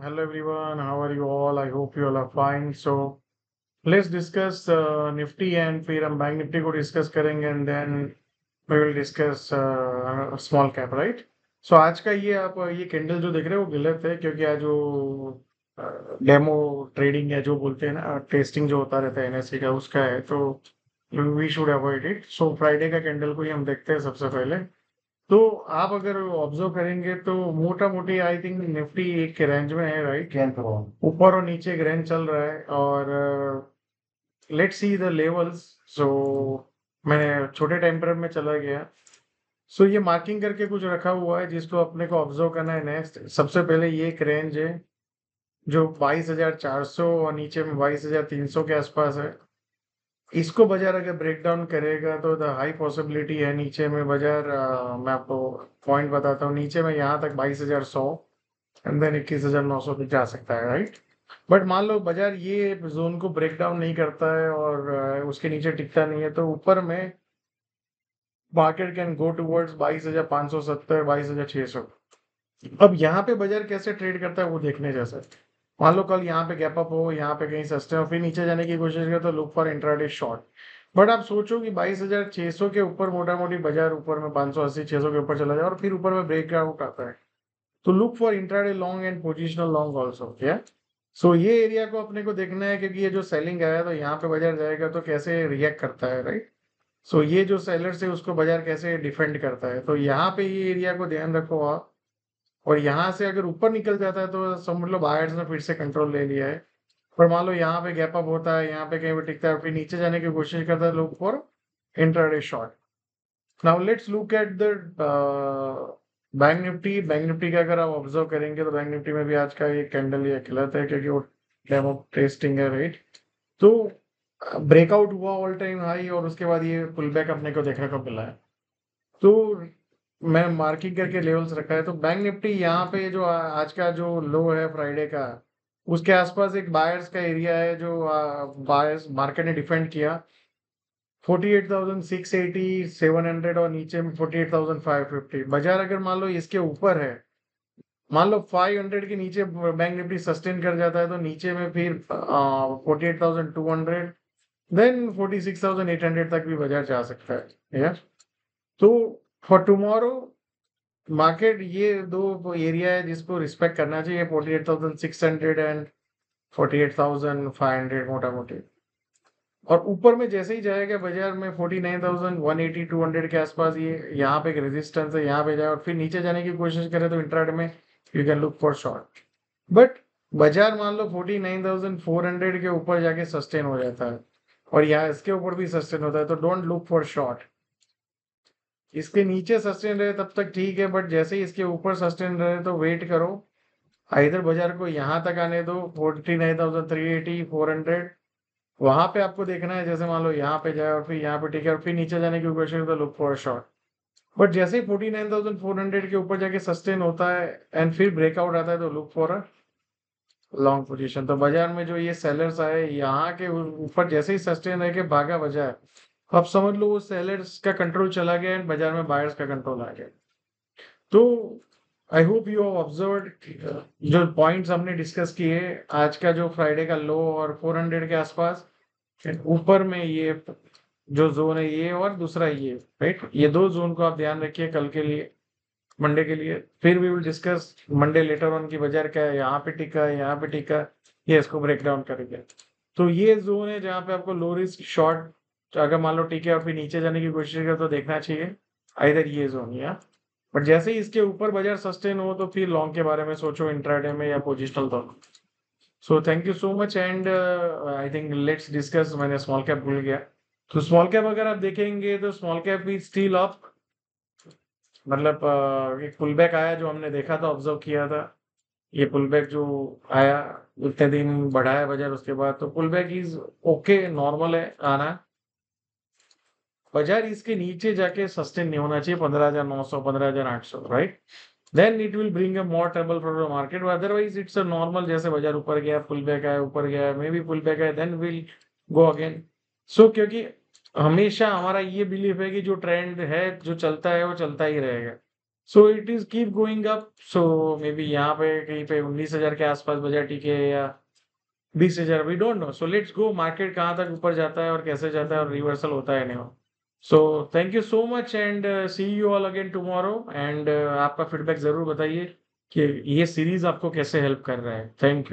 Hello everyone, how are you all? I hope you all are fine. So let's discuss Nifty and फिर हम bank Nifty को discuss करेंगे and then we will discuss small cap, right? So आज का ये आप ये candle जो देख रहे हो वो गलत है क्योंकि आज जो डेमो ट्रेडिंग है जो बोलते हैं ना टेस्टिंग जो होता रहता है एनएससी का उसका है तो we should avoid it. So Friday का कैंडल को ही हम देखते हैं सबसे पहले. तो आप अगर ऑब्जर्व करेंगे तो मोटा मोटी आई थिंक निफ्टी एक रेंज में है, राइट? ऊपर और नीचे एक रेंज चल रहा है और लेट्स सी द लेवल्स. सो मैंने छोटे टाइम फ्रेम में चला गया. सो ये मार्किंग करके कुछ रखा हुआ है जिसको अपने को ऑब्जर्व करना है. नेक्स्ट सबसे पहले ये एक रेंज है जो 22,400 और नीचे में 22,300 के आसपास है. इसको बाजार अगर ब्रेक डाउन करेगा तो द हाई पॉसिबिलिटी है नीचे में बाजार मैं आपको पॉइंट बताता हूँ. नीचे में यहाँ तक 22,100 एंड देन 21,900 तक जा सकता है, राइट? बट मान लो बाजार ये जोन को ब्रेक डाउन नहीं करता है और उसके नीचे टिकता नहीं है तो ऊपर में मार्केट कैन गो टूवर्ड्स 22,570 22,600. अब यहाँ पे बाजार कैसे ट्रेड करता है वो देखने जैसा है. मान लो कल यहाँ पे गैप अप हो, यहाँ पे कहीं सस्ते हो, फिर नीचे जाने की कोशिश करे तो look for intraday short. But आप सोचो कि 22,600 के ऊपर मोटा मोटी बाजार ऊपर में 580 600 के ऊपर चला जाए और फिर ऊपर में ब्रेकआउट आता है तो look for intraday long and positional long also. या सो ये एरिया को अपने को देखना है क्योंकि ये जो सेलिंग आया तो यहाँ पे बाजार जाएगा तो कैसे रिएक्ट करता है, राइट? सो ये जो सेलर्स है उसको बाजार कैसे डिफेंड करता है तो यहाँ पे ये एरिया को ध्यान रखो आप. और यहाँ से अगर ऊपर निकल जाता है तो समझ लो बायर्स ने फिर से कंट्रोल ले लिया है. पर मान लो यहाँ पे गैप अप होता है, यहाँ पे कहीं पे टिकता है फिर नीचे जाने की कोशिश करता है लोग for intraday short. Now let's look at the bank Nifty. Bank Nifty का अगर आप ऑब्जर्व करेंगे तो बैंक निफ्टी में भी आज का ये कैंडल ये गलत है क्योंकि वो डेमो टेस्टिंग है, राइट? तो ब्रेकआउट हुआ ऑल टाइम हाई और उसके बाद ये पुल बैक अपने को देखने को मिला है. तो मैं मार्किंग करके लेवल्स रखा है तो बैंक निफ्टी यहाँ पे जो आज का जो लो है फ्राइडे का उसके आसपास एक बायर्स का एरिया है जो बायर्स मार्केट ने डिफेंड किया 48,680 700 और नीचे में 48,550. बाजार अगर मान लो इसके ऊपर है, मान लो 500 के नीचे बैंक निफ्टी सस्टेन कर जाता है तो नीचे में फिर 48,200 देन 46,800 तक भी बाजार जा सकता है. यार तो फॉर टुमारो मार्केट ये दो एरिया है जिसको रिस्पेक्ट करना चाहिए 48,600 एंड 48,500 मोटा मोटी. और ऊपर में जैसे ही जाएगा बाजार में 49,180 200 के आसपास ये यहाँ पे एक रेजिस्टेंस है, यहाँ पे जाए और फिर नीचे जाने की कोशिश करे तो इंट्राडे में you can look for short. But बाजार मान लो 49,400 के ऊपर जाके सस्टेन हो जाता है और यहाँ इसके ऊपर भी सस्टेन होता है तो डोंट लुक फॉर शॉर्ट. इसके नीचे सस्टेन रहे तब तक ठीक है बट जैसे ही इसके ऊपर सस्टेन रहे तो वेट करो. इधर बाजार को यहाँ तक आने दो 49,380 400. वहां पे आपको देखना है जैसे मान लो यहाँ पे जाए और फिर यहाँ पे ठीक है और फिर नीचे जाने की कोशिश तो लुक फॉर शॉर्ट. बट जैसे ही 49,400 के ऊपर जाके सस्टेन होता है एंड फिर ब्रेकआउट आता है तो look for a long position. तो बाजार में जो ये सेलर्स आए यहाँ के ऊपर जैसे ही सस्टेन रह के भागा बाजार, अब समझ लो वो सेलर्स का कंट्रोल चला गया एंड बाजार में बायर्स का कंट्रोल आ गया. तो I hope you have observed जो पॉइंट्स हमने डिस्कस किए आज का जो फ्राइडे का लो और 400 के आसपास ऊपर में ये जो जोन है ये और दूसरा ये, राइट? ये दो जोन को आप ध्यान रखिए कल के लिए, मंडे के लिए. फिर we will discuss Monday later on की बाजार क्या है, यहाँ पे टिका है यहाँ पे टिका है, ये इसको ब्रेक डाउन करेंगे. तो ये जोन है जहाँ पे आपको लो रिस्क शॉर्ट अगर मान लो टिके और फिर नीचे जाने की कोशिश करे तो देखना चाहिए इधर ये जोन. या बट जैसे ही इसके ऊपर बाजार सस्टेन हो तो फिर लॉन्ग के बारे में सोचो इंट्राडे में या पोजिशनल दोनों. सो thank you so much and I think let's discuss. मैंने स्मॉल कैप भूल गया. तो स्मॉल कैप अगर आप देखेंगे तो small cap is still up. मतलब एक पुल बैक आया जो हमने देखा था, ऑब्जर्व किया था. ये पुल बैक जो आया उतने दिन बढ़ा है बाजार उसके बाद तो pull back is okay normal है आना. बाजार इसके नीचे जाके सस्टेन नहीं होना चाहिए 15,900 15,800, right? Then it will bring a more trouble for the market. Otherwise it's a normal जैसे बाजार ऊपर गया पुल बैक आया ऊपर गया मे बी पुल बैक आया then will go again. So क्योंकि हमेशा हमारा ये बिलीफ है कि जो ट्रेंड है जो चलता है वो चलता ही रहेगा. So it is keep going up, so may be यहाँ पे कहीं पे 19,000 के आसपास बजट टिके या 20,000, we don't know. So let's go, market कहाँ तक ऊपर जाता है और कैसे जाता है और रिवर्सल होता है नहीं। So thank you so much and see you all again tomorrow, and आपका फीडबैक जरूर बताइए कि ये सीरीज आपको कैसे हेल्प कर रहा है। Thank you.